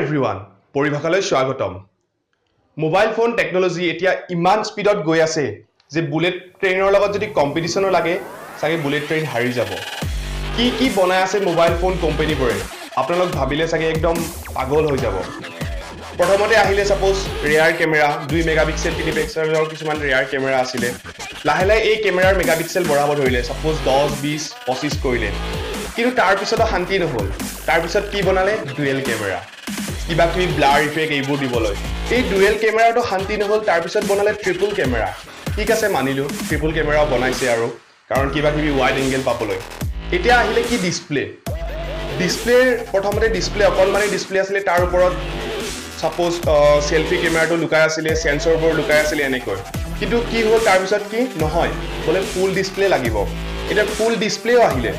everyone, Paribhashaলৈ স্বাগতম। Mobile phone technology এতিয়া ইমান স্পিডত গৈ আছে যে বুলেট ট্ৰেইনৰ লগত যদি কম্পিটিশনো লাগে সাগে বুলেট ট্ৰেইন হাৰি যাব। কি বনাই আছে মোবাইল ফোন কোম্পানীবোৰে আপোনালোক ভাবিলে সাগে একদম পাগল হৈ যাব। প্ৰথমতে আহিলে সাপোজ ৰিয়াৰ কেমেৰা 2 মেগাপিক্সেল 3 পিক্সেলৰ কিছুমান ৰিয়াৰ কেমেৰা আছিল। লাহে লাহে এই কেমেৰাৰ মেগাপিক্সেল বঢ়াব ধৰিলে সাপোজ 10 20 25 কৰিলে। কিন্তু তাৰ পিছত শান্তি নহল। তাৰ পিছত কি বনালে ডুৱেল কেমেৰা। কিবা কি ব্লাৰ ইফেক্ট এইবোৰ দিবলৈ। এই ডুৱেল কেমেৰাটো শান্তি নহল তাৰ পিছত বনালে ট্ৰিপল কেমেৰা। ঠিক আছে মানিলো ট্ৰিপল কেমেৰা বনাইছে আৰু কাৰণ কিবা কি ওয়াইড এংগেল পাবলৈ। এতিয়া আহিলে কি ডিসপ্লে। ডিসপ্লেৰ প্ৰথমতে ডিসপ্লে অকলমানি ডিসপ্লে আছিল তাৰ ওপৰত সাপোজ সেলফি কেমেৰাটো লুকাই আছিল সেন্সৰবোৰ লুকাই আছিল এনেকৈ। কিন্তু কি হ'ল তাৰ পিছত কি নহয় বলে ফুল ডিসপ্লে লাগিব। এটা ফুল ডিসপ্লেও আহিলে।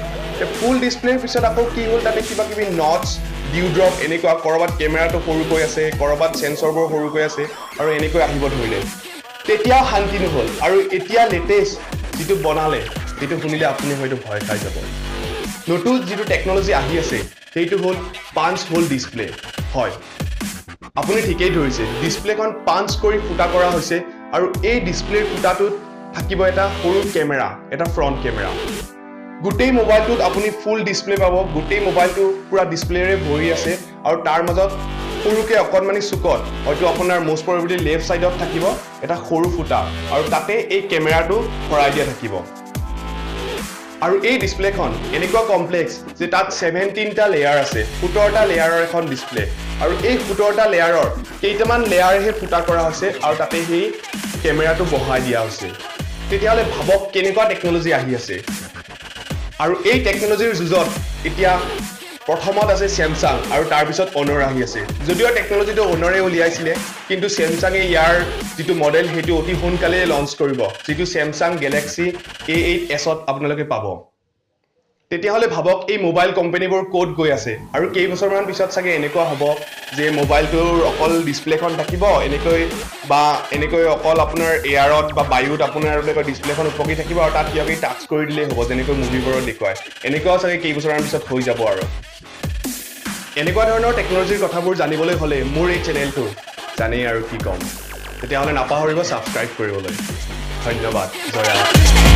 ফুল ডিসপ্লেৰ পিছত আকৌ কি হ'ল তাতে কিবা কিবি নটস ডিউ ড্ৰপ এনেকুৱা কৰবাত কেমেৰাটো সৰুকৈ আছে কৰবাত সেন্সৰবোৰ সৰুকৈ আছে আৰু এনেকৈ আহিব ধৰিলে। তেতিয়া শান্তি নহল আৰু এতিয়া লেটেষ্ট যেটো বনালে যেটো শুনিলে আপুনি হয়তো ভয় খাই যাব। নতুন যেটো টেকনলজি আহি আছে সেইটো হ'ল পাঞ্চ হোল ডিসপ্লে। হয় আপুনি ঠিকই ধৰিছে ডিসপ্লেখন পাঞ্চ কৰি ফুটা কৰা হৈছে আৰু এই ডিসপ্লেৰ ফুটাটোত থাকিব এটা সৰু কেমেৰা এটা ফ্ৰন্ট কেমেৰা। গোটেই মোবাইলটোত আপুনি ফুল ডিসপ্লে পাব। গোটেই মোবাইলটো পুৰা ডিসপ্লেৰে ভৰি আছে আৰু তাৰ মাজত সৰুকে অকনমানি চুকত হয়তো আপোনাৰ মোষ্ট প্ৰবেবলি লেফট সাইডত থাকিব এটা সৰু ফুটা আৰু তাতে এই কেমেৰাটো ভৰাই দিয়া থাকিব। আৰু এই ডিসপ্লেখন এনেকুৱা কমপ্লেক্স যে তাত 17টা লেয়াৰ আছে 17টা লেয়াৰৰ এখন ডিসপ্লে আৰু এই 17টা লেয়াৰৰ কেইটামান লেয়াৰহে ফুটা কৰা হৈছে আৰু তাতে সেই কেমেৰাটো বহাই দিয়া হৈছে। তেতিয়াহলে ভাবক কেনেকুৱা টেকনলজি আহি আছে। আৰু এই টেকনলজিৰ যুজত এতিয়া প্ৰথমত আছে স্যামসাং আৰু তাৰ পিছত অনৰ আহি আছে। যদিও টেকনলজিটো অনৰে উলিয়াইছিলে কিন্তু স্যামসাঙে ইয়াৰ যেটো মডেল হেতু অতি সোনকালে লঞ্চ কৰিব যেটো স্যামসাং গ্যালাক্সি A8s ত আপোনালোকে পাব। তেতিয়াহলে ভাবক এই মোবাইল কোম্পানীবোৰ কোড গৈ আছে আৰু কেই বছৰমান পিছত সাগে এনেকুৱা হ'ব যে মোবাইলটোৰ অকল ডিসপ্লেখন থাকিব এনেকৈ অকল আপোনাৰ এয়াৰত বা বায়ুত আপোনাৰ ডিসপ্লেখন উপকি থাকিব আৰু তাত কিয়কি টাচ কৰি দিলে হ'ব যেনেকৈ মুভিবোৰত দেখুৱায়। এনেকুৱা সাগে কেই বছৰমান পিছত হৈ যাব আৰু এনেকুৱা ধৰণৰ টেকনলজিৰ কথাবোৰ জানিবলৈ হলে মোৰ এই চেনেলটো জানেই আৰু কি কম। তেতিয়াহলে নাপাহৰিব সাবস্ক্ৰাইব কৰিবলৈ। ধন্যবাদ। জয়